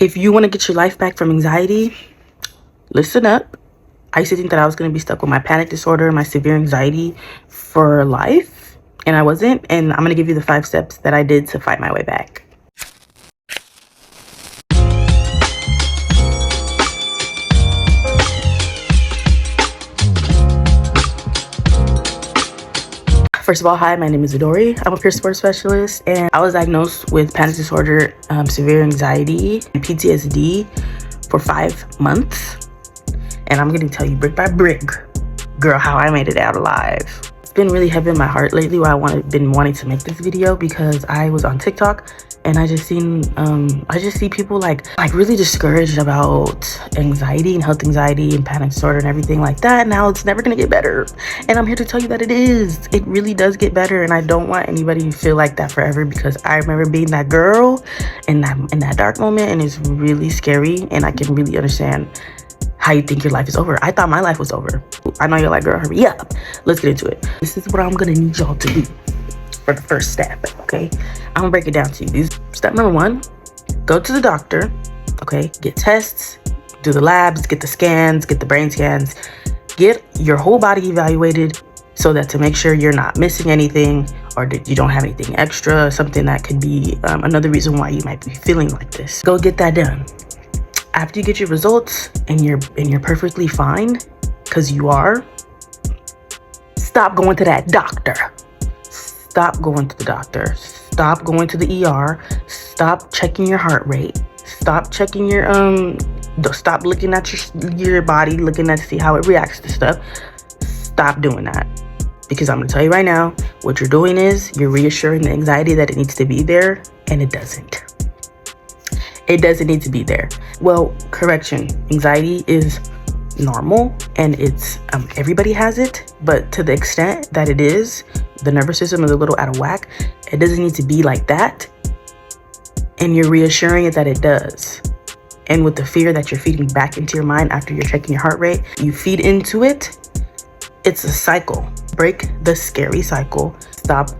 If you want to get your life back from anxiety, listen up. I used to think that I was going to be stuck with my panic disorder, my severe anxiety for life, and I wasn't. And I'm going to give you the 5 steps that I did to fight my way back. First of all, hi, my name is Adori. I'm a peer support specialist, and I was diagnosed with panic disorder, severe anxiety, and PTSD for 5 months. And I'm going to tell you brick by brick, girl, how I made it out alive. It's been really heavy in my heart lately why been wanting to make this video, because I was on TikTok and I just see people like really discouraged about anxiety and health anxiety and panic disorder and everything like that. Now it's never gonna get better, and I'm here to tell you that it is. It really does get better, and I don't want anybody to feel like that forever, because I remember being that girl in that dark moment, and it's really scary. And I can really understand how you think your life is over. I thought my life was over. I know you're like, girl, hurry up. Let's get into it. This is what I'm gonna need y'all to do for the first step, okay? I'm gonna break it down to you. Step number 1, go to the doctor, okay? Get tests, do the labs, get the scans, get the brain scans, get your whole body evaluated, so that to make sure you're not missing anything, or that you don't have anything extra, something that could be another reason why you might be feeling like this. Go get that done. After you get your results and you're perfectly fine, because you are, stop going to that doctor. Stop going to the doctor. Stop going to the ER. Stop checking your heart rate. Stop checking your stop looking at your body, looking at to see how it reacts to stuff. Stop doing that. Because I'm gonna tell you right now, what you're doing is you're reassuring the anxiety that it needs to be there, and it doesn't. It doesn't need to be there. Well, correction, anxiety is normal, and it's everybody has it, but to the extent that it is, the nervous system is a little out of whack. It doesn't need to be like that, and you're reassuring it that it does. And with the fear that you're feeding back into your mind after you're checking your heart rate, you feed into it. It's a cycle. Break the scary cycle. Stop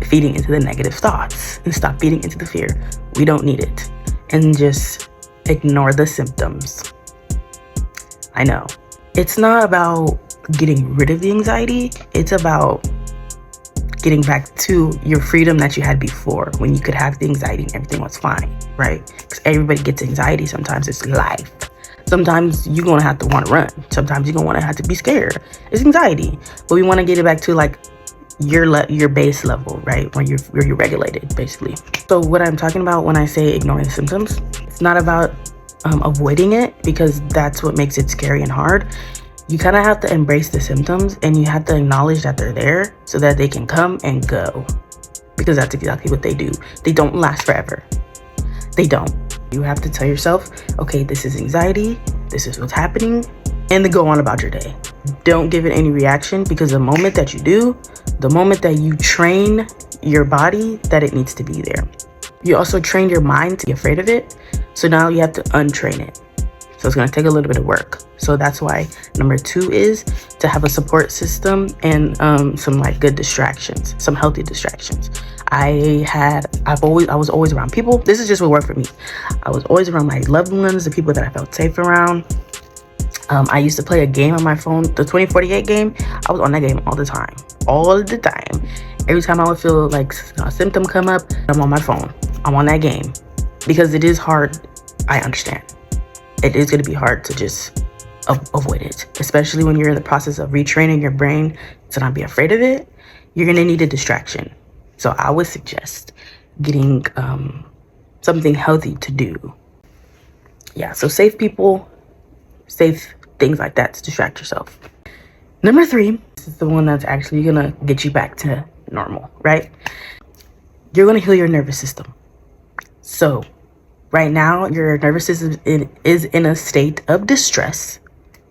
feeding into the negative thoughts and stop feeding into the fear. We don't need it. And just ignore the symptoms. I know. It's not about getting rid of the anxiety. It's about getting back to your freedom that you had before, when you could have the anxiety and everything was fine, right? Because everybody gets anxiety sometimes. It's life. Sometimes you're going to have to want to run. Sometimes you're going to have to be scared. It's anxiety. But we want to get it back to like your base level, right? Where you're regulated, basically. So what I'm talking about when I say ignoring the symptoms, it's not about avoiding it, because that's what makes it scary and hard. You kind of have to embrace the symptoms, and you have to acknowledge that they're there so that they can come and go, because that's exactly what they do. They don't last forever. They don't. You have to tell yourself, okay, this is anxiety, this is what's happening, and then go on about your day. Don't give it any reaction, because the moment that you do, the moment that you train your body that it needs to be there, you also train your mind to be afraid of it. So now you have to untrain it. So it's going to take a little bit of work. So that's why number 2 is to have a support system and some like good distractions, some healthy distractions. I was always around people. This is just what worked for me. I was always around my loved ones, the people that I felt safe around. I used to play a game on my phone, the 2048 game. I was on that game all the time. Every time I would feel like a symptom come up, I'm on my phone. I'm on that game, because it is hard. I understand. It is going to be hard to just avoid it, especially when you're in the process of retraining your brain to not be afraid of it. You're going to need a distraction. So I would suggest getting something healthy to do. Yeah, so safe people, safe things like that to distract yourself. Number 3, this is the one that's actually going to get you back to normal, right? You're going to heal your nervous system. So right now, your nervous system is in a state of distress.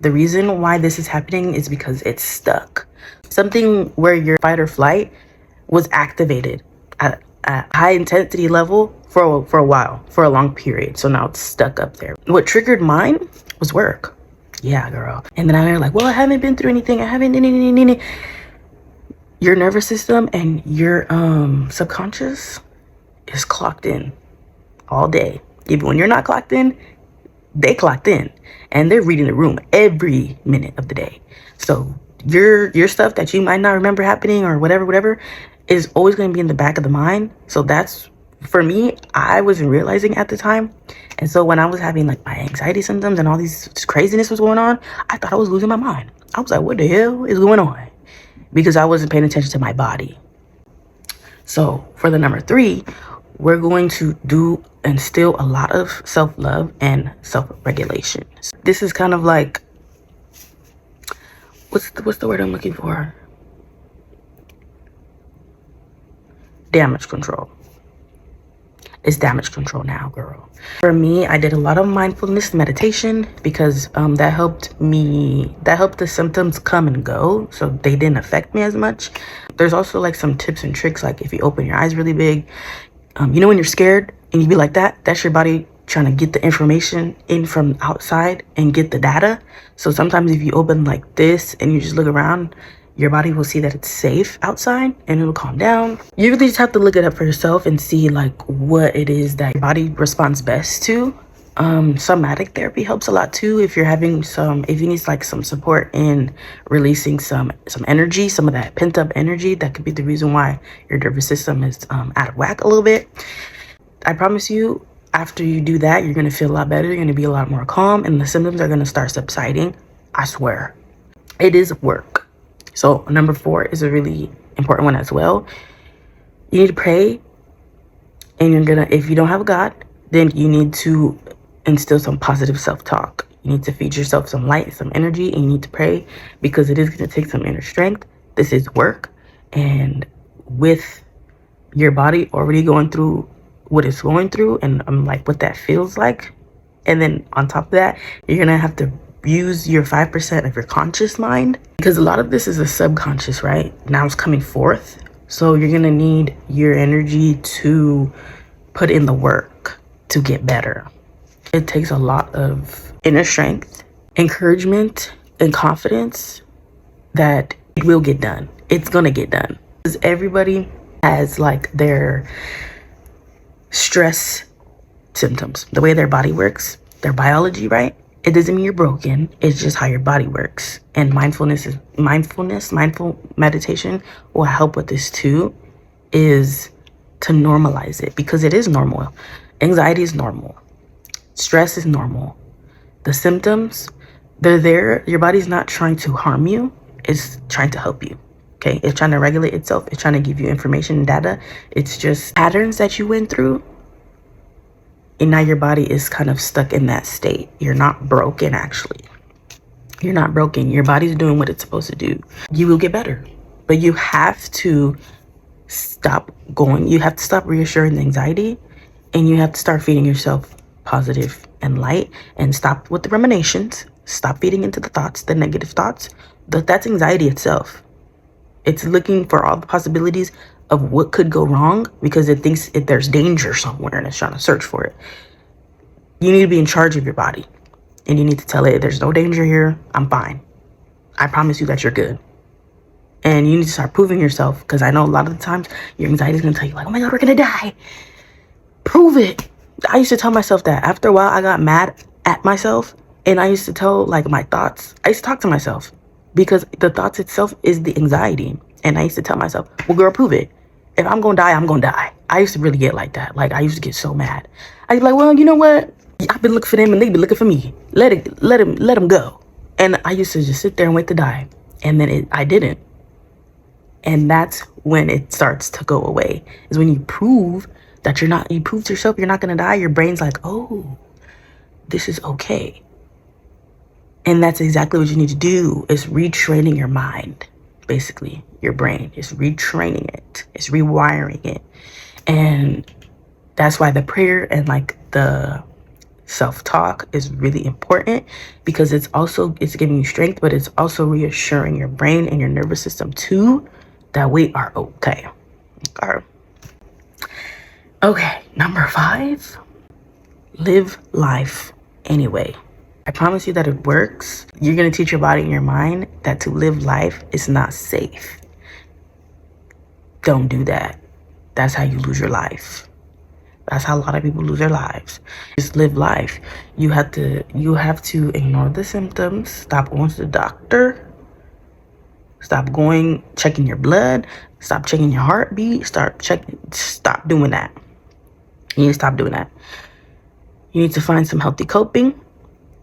The reason why this is happening is because it's stuck. Something where your fight or flight was activated at a high intensity level for a while, for a long period. So now it's stuck up there. What triggered mine was work. Yeah, girl. And then I'm like, well, I haven't been through anything. I haven't. Your nervous system and your subconscious is clocked in all day. Even when you're not clocked in, they clocked in, and they're reading the room every minute of the day. So your stuff that you might not remember happening or whatever is always going to be in the back of the mind. So that's, for me, I wasn't realizing at the time. And so when I was having like my anxiety symptoms and all these craziness was going on, I thought I was losing my mind. I was like, what the hell is going on? Because I wasn't paying attention to my body. So for the number 3, we're going to do instill a lot of self-love and self-regulation. This is kind of like, what's the word I'm looking for? Damage control. It's damage control now, girl. For me, I did a lot of mindfulness meditation because that helped the symptoms come and go, so they didn't affect me as much. There's also like some tips and tricks, like if you open your eyes really big, you know when you're scared and you be like that, that's your body trying to get the information in from outside and get the data. So sometimes if you open like this and you just look around, your body will see that it's safe outside and it'll calm down. You really just have to look it up for yourself and see like what it is that your body responds best to. Somatic therapy helps a lot too if you're having if you need like some support in releasing some energy, some of that pent up energy that could be the reason why your nervous system is out of whack a little bit. I promise you, after you do that, you're gonna feel a lot better. You're gonna be a lot more calm and the symptoms are gonna start subsiding. I swear. It is work. So number 4 is a really important one as well. You need to pray, and if you don't have a God, then you need to instill some positive self-talk. You need to feed yourself some light, some energy, and you need to pray because it is going to take some inner strength. This is work, and with your body already going through what it's going through and like what that feels like, and then on top of that, you're gonna have to use your 5% of your conscious mind, because a lot of this is a subconscious, right? Now it's coming forth, so you're gonna need your energy to put in the work to get better. It takes a lot of inner strength, encouragement, and confidence that it will get done. It's gonna get done, because everybody has like their stress symptoms, the way their body works, their biology, right? It doesn't mean you're broken. It's just how your body works. And mindful meditation will help with this too, is to normalize it, because it is normal. Anxiety is normal. Stress is normal. The symptoms, they're there. Your body's not trying to harm you. It's trying to help you. Okay? It's trying to regulate itself. It's trying to give you information and data. It's just patterns that you went through. And now your body is kind of stuck in that state. You're not broken, actually. You're not broken. Your body's doing what it's supposed to do. You will get better. But you have to stop going. You have to stop reassuring the anxiety. And you have to start feeding yourself positive and light. And stop with the ruminations. Stop feeding into the thoughts, the negative thoughts. That's anxiety itself. It's looking for all the possibilities of what could go wrong because it thinks there's danger somewhere and it's trying to search for it. You need to be in charge of your body, and you need to tell it, there's no danger here. I'm fine. I promise you that you're good. And you need to start proving yourself, because I know a lot of the times your anxiety is going to tell you like, oh my God, we're going to die. Prove it. I used to tell myself that. After a while, I got mad at myself, and I used to tell like my thoughts. I used to talk to myself, because the thoughts itself is the anxiety. And I used to tell myself, well, girl, prove it. If I'm going to die, I'm going to die. I used to really get like that. Like, I used to get so mad. I'd be like, well, you know what? I've been looking for them and they've been looking for me. Let them go. And I used to just sit there and wait to die. And then I didn't. And that's when it starts to go away. Is when you prove that you prove to yourself you're not going to die. Your brain's like, oh, this is okay. And that's exactly what you need to do, is retraining your mind. Basically, your brain is retraining it. It's rewiring it. And that's why the prayer and like the self-talk is really important, because it's giving you strength, but it's also reassuring your brain and your nervous system too that we are okay. Okay, number 5, live life anyway. I promise you that it works. You're going to teach your body and your mind that to live life is not safe. Don't do that. That's how you lose your life. That's how a lot of people lose their lives. Just live life. You have to ignore the symptoms. Stop going to the doctor. Stop checking your blood. Stop checking your heartbeat. Stop doing that. You need to stop doing that. You need to find some healthy coping.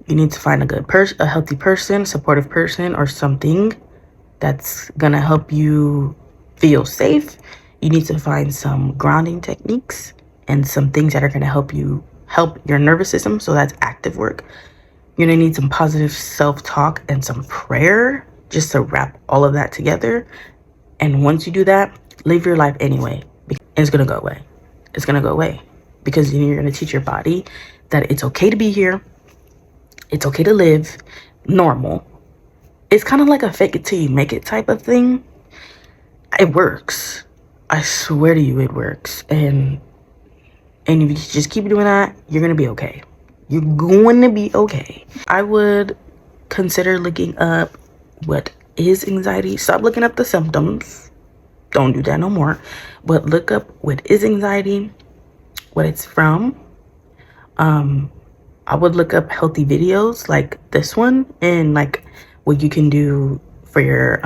You need to find a healthy person, supportive person, or something that's gonna help you feel safe. You need to find some grounding techniques and some things that are gonna help your nervous system. So that's active work. You're gonna need some positive self-talk and some prayer just to wrap all of that together. And once you do that, live your life anyway. And it's gonna go away. It's gonna go away because you're gonna teach your body that it's okay to be here. It's okay to live normal. It's kind of like a fake it till you make it type of thing. It works. I swear to you, it works. And if you just keep doing that, you're gonna be okay. You're going to be okay. I would consider looking up what is anxiety. Stop looking up the symptoms. Don't do that no more. But look up what is anxiety, what it's from. I would look up healthy videos like this one and like what you can do for your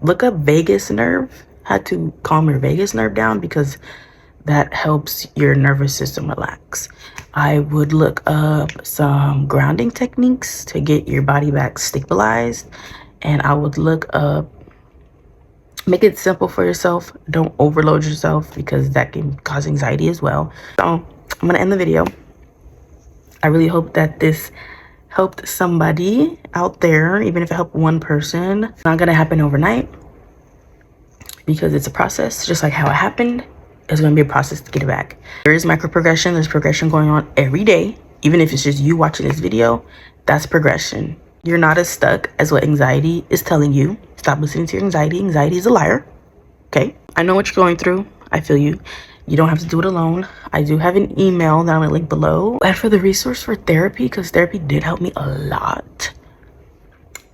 look up vagus nerve, how to calm your vagus nerve down, because that helps your nervous system relax. I would look up some grounding techniques to get your body back stabilized. And I would look up, make it simple for yourself. Don't overload yourself because that can cause anxiety as well. So I'm gonna end the video. I really hope that this helped somebody out there, even if it helped one person. It's not gonna happen overnight because it's a process, just like how it happened. It's gonna be a process to get it back. There is micro progression. There's progression going on every day. Even if it's just you watching this video, that's progression. You're not as stuck as what anxiety is telling you. Stop listening to your anxiety. Anxiety is a liar. Okay? I know what you're going through. I feel you. You don't have to do it alone. I do have an email that I'm gonna link below. And for the resource for therapy, because therapy did help me a lot.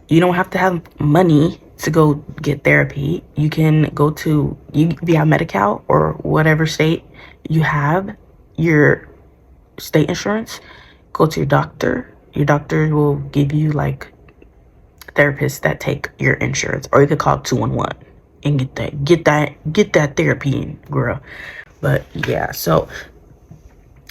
You don't have to have money to go get therapy. You can go to, if you have Medi-Cal or whatever state you have your state insurance, go to your doctor. Your doctor will give you like therapists that take your insurance, or you could call 211 and get that therapy in, girl. But yeah, so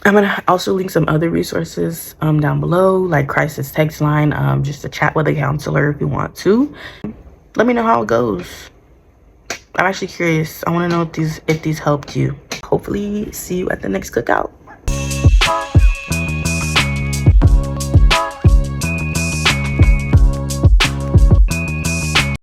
I'm gonna also link some other resources down below, like crisis text line, just to chat with a counselor if you want to. Let me know how it goes. I'm actually curious. I want to know if these helped you. Hopefully see you at the next cookout.